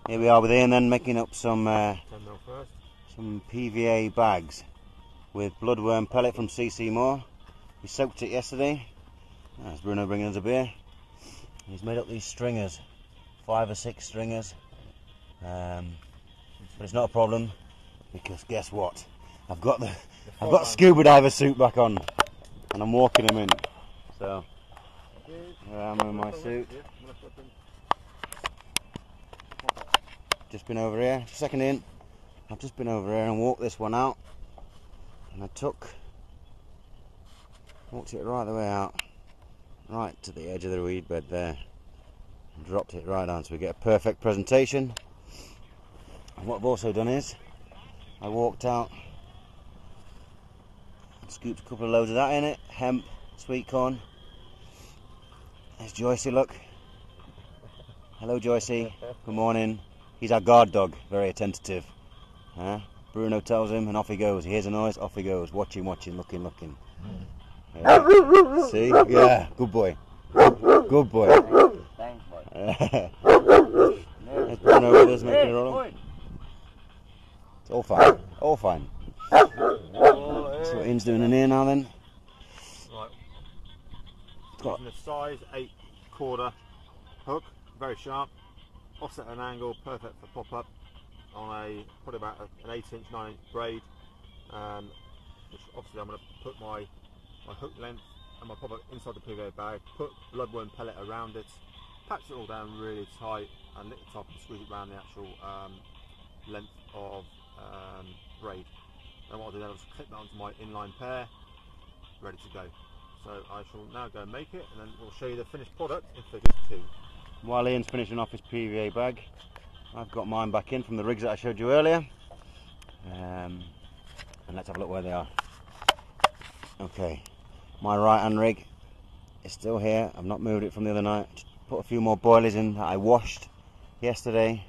Here we are with Ian then making up some PVA bags with bloodworm pellet from CC Moore. We soaked it yesterday. That's Bruno bringing us a beer. He's made up these stringers, 5 or 6 stringers, but it's not a problem because guess what? I've got scuba diver suit back on, and I'm walking them in. So here I am in my suit. Just been over here, just a second in. I've just been over here and walked this one out, and I walked it right the way out, right to the edge of the weed bed there, and dropped it right on so we get a perfect presentation. And what I've also done is I walked out and scooped a couple of loads of that in it, hemp, sweet corn. There's Joycey, look. Hello Joycey, good morning. He's our guard dog, very attentive. Bruno tells him and off he goes. He hears a noise, off he goes. Watching, looking. Yeah. See? Yeah, good boy. Good boy. Thanks, boy. There's Bruno with us making a roll. It's all fine. All fine. That's what Ian's doing in here now then. Right. Using a size 8/4 hook, very sharp. Offset an angle, perfect for pop-up on probably about an 8-inch, 9-inch braid, which obviously I'm going to put my hook length and my pop-up inside the PVA bag, put bloodworm pellet around it, patch it all down really tight and lick the top and squeeze it around the actual length of braid. And what I'll do then is clip that onto my inline pair, ready to go. So I shall now go and make it, and then we'll show you the finished product in figures 2. While Ian's finishing off his PVA bag, I've got mine back in from the rigs that I showed you earlier, and let's have a look where they are. Okay, my right hand rig is still here. I've not moved it from the other night. Just put a few more boilies in that I washed yesterday.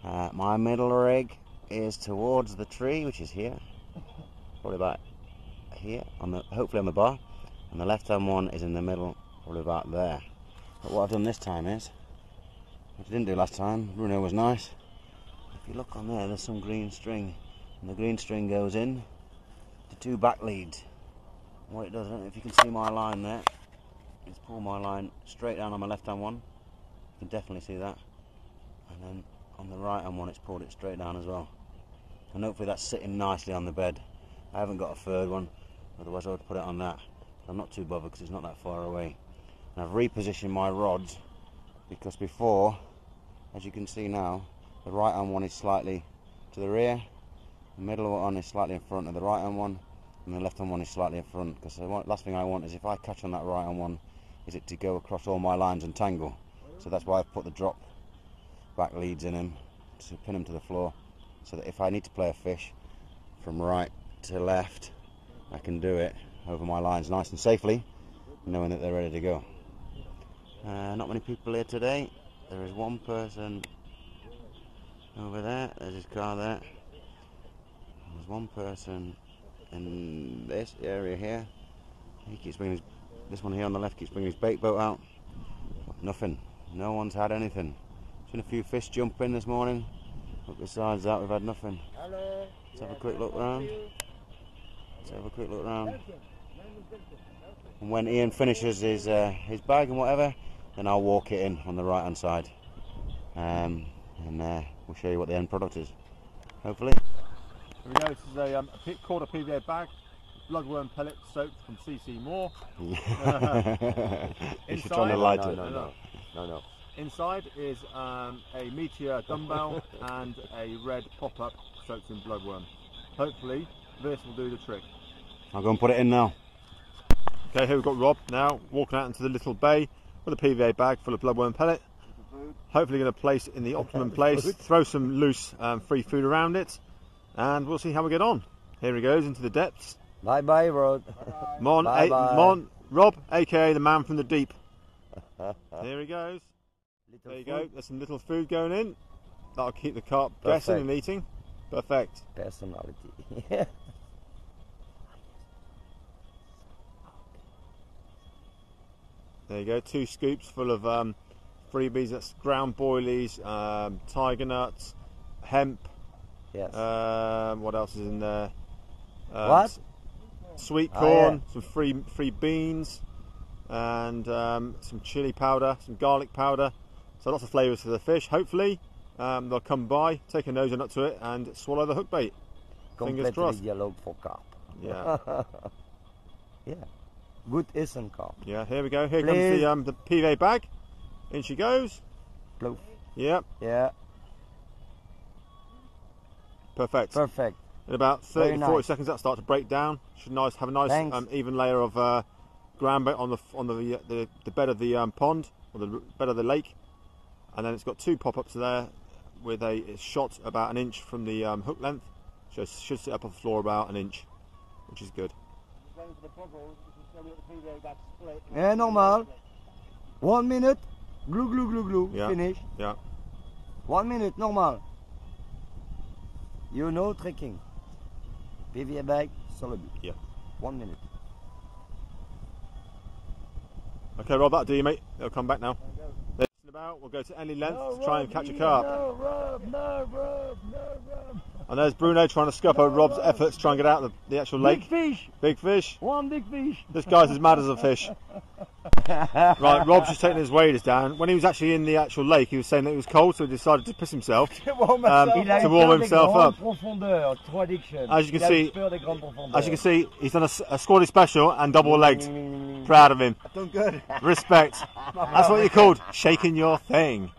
My middle rig is towards the tree, which is here, probably about here, hopefully on the bar, and the left hand one is in the middle, probably about there. But what I've done this time is, which I didn't do last time, Bruno was nice. If you look on there, there's some green string, and the green string goes in to 2 back leads. And what it does, I don't know if you can see my line there, it's pull my line straight down on my left hand one, you can definitely see that, and then on the right hand one it's pulled it straight down as well. And hopefully that's sitting nicely on the bed. I haven't got a third one, otherwise I would put it on that. I'm not too bothered because it's not that far away. And I've repositioned my rods because before, as you can see now, the right hand one is slightly to the rear, the middle one is slightly in front of the right hand one, and the left hand one is slightly in front, because the last thing I want is if I catch on that right hand one, is it to go across all my lines and tangle. So that's why I've put the drop back leads in them to pin them to the floor, so that if I need to play a fish from right to left, I can do it over my lines nice and safely, knowing that they're ready to go. Not many people here today. There is one person over there, there's his car there. There's one person in this area here. He keeps bringing this one here on the left keeps bringing his bait boat out. Nothing, no one's had anything. There's been a few fish jump in this morning, but besides that we've had nothing. Hello. Let's have a quick look round. And when Ian finishes his bag and whatever, then I'll walk it in on the right hand side, and we'll show you what the end product is, hopefully. Here we go, this is a quarter PVA bag, bloodworm pellet soaked from CC Moore. If you're trying to light it. No. Inside is a Meteor dumbbell and a red pop-up soaked in bloodworm. Hopefully this will do the trick. I'll go and put it in now. Okay, here we've got Rob now walking out into the little bay with a PVA bag full of bloodworm pellet. Hopefully going to place it in the optimum place, throw some loose free food around it, and we'll see how we get on. Here he goes into the depths. Bye bye, Rod. Mon, Rob, aka the man from the deep. Here he goes. There you go, there's some little food going in. That'll keep the carp guessing and eating. Perfect. Personality. There you go, 2 scoops full of freebies. That's ground boilies, tiger nuts, hemp. Yes. What else is in there? What? Sweet Oh, corn, yeah. some free beans, and some chili powder, some garlic powder. So lots of flavours for the fish. Hopefully they'll come by, take a nose up to it, and swallow the hook bait. Fingers crossed. Dialogue for carp. Yeah. Yeah. Good isn't carp. Yeah. Here we go. Here Please. comes the PVA bag. In she goes. Ploof. Yep. Yeah. Perfect. Perfect. In about 30 Very 40 nice. seconds, that'll start to break down. Should have a nice Thanks. even layer of ground bait on the bed of the pond, or the bed of the lake, and then it's got 2 pop-ups there with a shot about 1 inch from the hook length. So it should sit up on the floor about 1 inch, which is good. Yeah, normal. 1 minute. Glue, glue, glue, glue. Yeah. Finish. Yeah. 1 minute, normal. You know tricking. PVA bag, sur le but. Yeah. 1 minute. Okay, Rob, that'll do you, mate. They'll come back now. They're about. We'll go to any length to try and catch a carp. No rub, no rub, no rub. And there's Bruno trying to scupper Rob's efforts to try and get out of the actual lake. Big fish. Big fish. 1 big fish. This guy's as mad as a fish. Right, Rob's just taking his waders down. When he was actually in the actual lake, he was saying that it was cold, so he decided to piss himself Il a to eu warm peur des himself grandes up. profondeurs. 3 diction. As you can Il a see- eu peur des grandes profondeurs. As you can see, he's done a squatty special and double legs. Proud of him. Done good. Respect. That's what you're called, shaking your thing.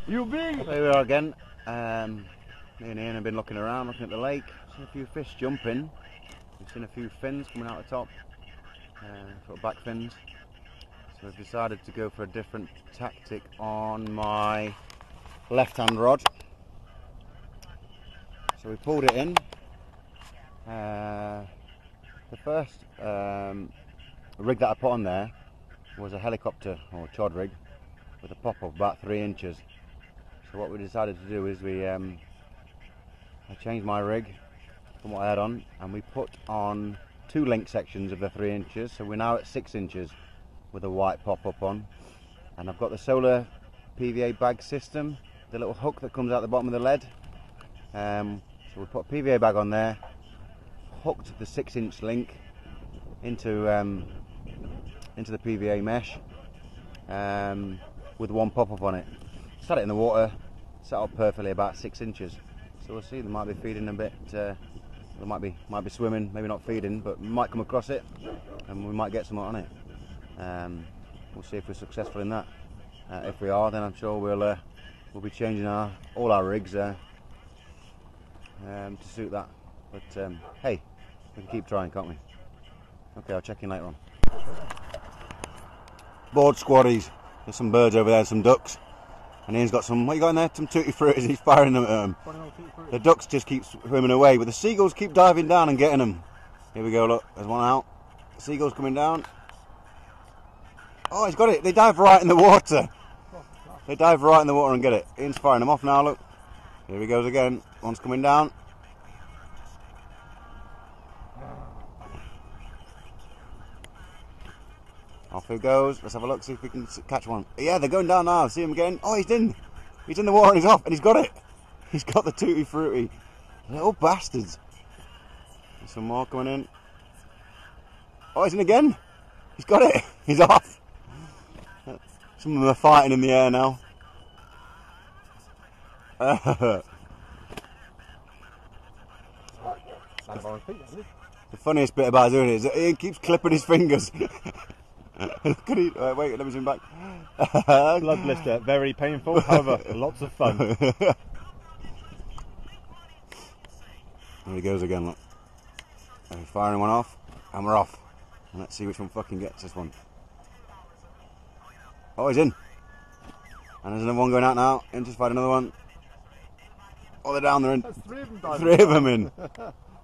You big. There we are again. Me and Ian have been looking around, looking at the lake, seen a few fish jumping. We've seen a few fins coming out the top, sort of back fins. So we've decided to go for a different tactic on my left-hand rod. So we pulled it in. The first rig that I put on there was a helicopter or chod rig with a pop of about 3 inches. So what we decided to do is I changed my rig from what I had on, and we put on 2 link sections of the 3 inches, so we're now at 6 inches with a white pop-up on. And I've got the solar PVA bag system, the little hook that comes out the bottom of the lead. So we put a PVA bag on there, hooked the 6-inch link into the PVA mesh with 1 pop-up on it. Set it in the water, set up perfectly about 6 inches. So we'll see, they might be feeding a bit, they might be swimming, maybe not feeding, but we might come across it and we might get some on it. We'll see if we're successful in that. If we are, then I'm sure we'll be changing all our rigs to suit that. But hey, we can keep trying, can't we? Okay, I'll check in later on. Board squaddies. There's some birds over there, some ducks. And Ian's got some, what you got in there? Some tutti fruttis, he's firing them at them. The ducks just keep swimming away, but the seagulls keep diving down and getting them. Here we go, look, there's one out. The seagull's coming down. Oh, he's got it, they dive right in the water. They dive right in the water and get it. Ian's firing them off now, look. Here he goes again, one's coming down. Off he goes. Let's have a look, see if we can catch one. Yeah, they're going down now. See him again. Oh, he's in. He's in the water and he's off. And he's got it. He's got the tutti frutti. Little bastards. There's some more coming in. Oh, he's in again. He's got it. He's off. Some of them are fighting in the air now. The funniest bit about doing it is that Ian keeps clipping his fingers. Look at it. Wait, let me zoom back. Blood blister, very painful, however, lots of fun. There he goes again, look. He's firing one off, and we're off. And let's see which one fucking gets this one. Oh, he's in. And there's another one going out now. Ian just fired another one. Oh, they're down, they're in. That's 3 of them diving. 3 of them in.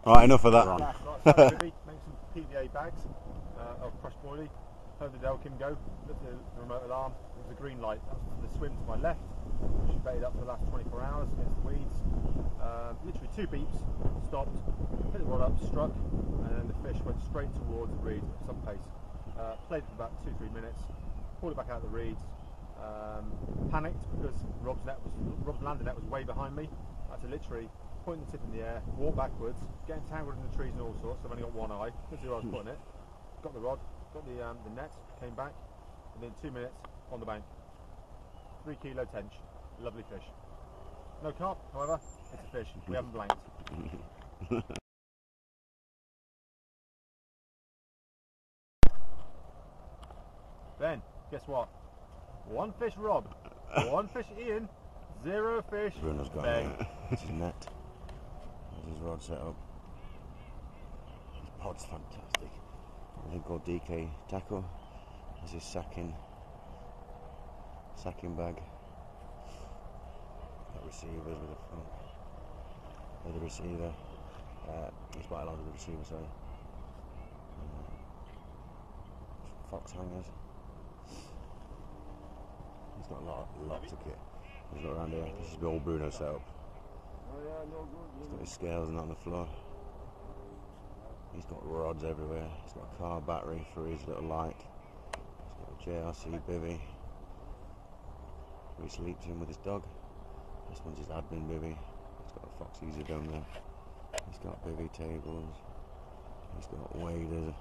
Right, enough of that. Right, so make some PVA bags of crushed boilie. Heard the Delkim go, looked at the remote alarm, there was a green light. That was the swim to my left, which has baited up for the last 24 hours against the weeds. Literally 2 beeps, stopped, hit the rod up, struck, and then the fish went straight towards the reed at some pace. Played for about 2-3 minutes, pulled it back out of the reeds. Panicked because Rob's landing net was way behind me. I had to literally point the tip in the air, walk backwards, get entangled in the trees and all sorts. I've only got one eye. This is where I was putting it. Got the rod, got the net, came back, within 2 minutes on the bank. 3 kilo tench, lovely fish. No carp, however, it's a fish. We haven't blanked. Ben, guess what? 1 fish Rob, 1 fish Ian, 0 fish Bruno's got Ben. it. It's his net. There's his rod set up. His pod's fantastic. I think called DK tackle. There's his sacking bag. Got receivers with a front. With the receiver. He's quite a lot of the receiver, sorry. Fox hangers. He's got lots of kit. He's got around here. This is all Bruno set up. He's got his scales and that on the floor. He's got rods everywhere. He's got a car battery for his little light. He's got a JRC bivvy. He sleeps in with his dog. This one's his admin bivvy. He's got a Fox Easy down there. He's got bivvy tables. He's got waders.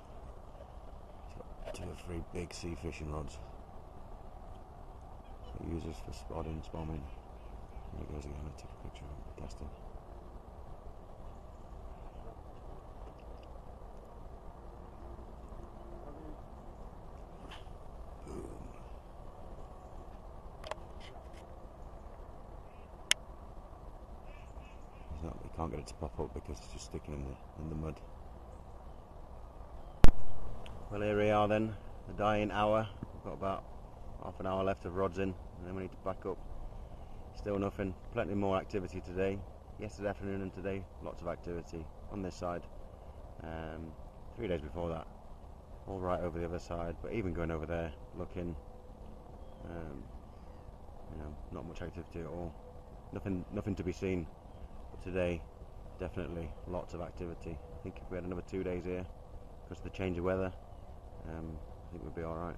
He's got 2 or 3 big sea fishing rods. He uses for spotting, spomming. There he goes again. I took a picture of him casting. Boom. He can't get it to pop up because it's just sticking in the mud. Well, here we are then, the dying hour. We've got about half an hour left of rods in, and then we need to back up. Still nothing, plenty more activity today. Yesterday afternoon and today, lots of activity on this side. 3 days before that, all right over the other side, but even going over there, looking, you know, not much activity at all. Nothing to be seen. But today, definitely lots of activity. I think if we had another 2 days here, because of the change of weather, I think we'd be all right.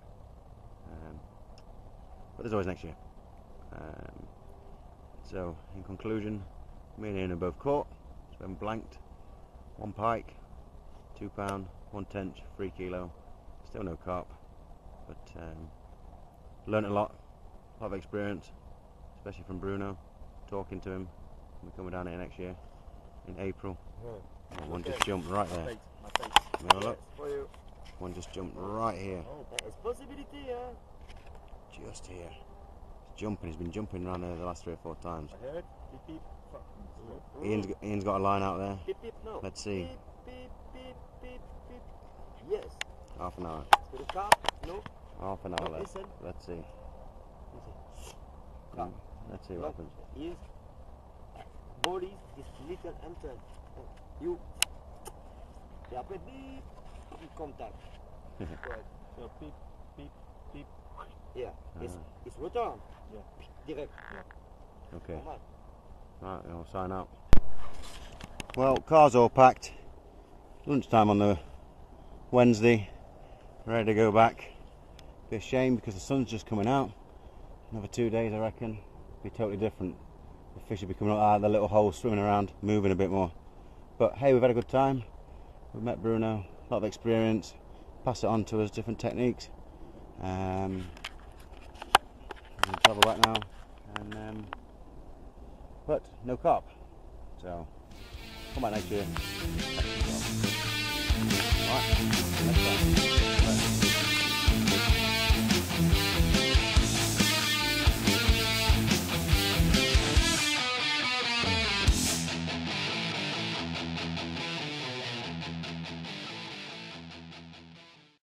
But there's always next year. So, in conclusion, me and Ian are both caught. So we haven't blanked. 1 pike, 2 pound, 1 tench, 3 kilo. Still no carp. But learnt a lot of experience, especially from Bruno. Talking to him. We're coming down here next year, in April. One just jumped right there. You know, look. One just jumped right here. Possibility, yeah. Just here. He's jumping. He's been jumping around there the last 3 or 4 times. I heard beep beep. Ian's got a line out there. Beep beep, no. Let's see. Beep beep beep beep beep. Yes. Half an hour. To the car? No. Half an hour No, left. listen. Let's see. Car. Let's see what happens. His body is little entered. You. Et après beep, you contact. Correct. So beep, beep, beep. Yeah. It's return. Yeah. Direct. Yeah. Okay. Normal. Right, I'll sign out. Well, car's all packed. Lunchtime on the Wednesday. Ready to go back. Be a shame because the sun's just coming out. Another 2 days, I reckon. Be totally different. The fish will be coming out of the little hole, swimming around, moving a bit more. But hey, we've had a good time. We've met Bruno, a lot of experience. Pass it on to us, different techniques. We're going to travel back now, and but no carp. So come back next year. Alright, next time.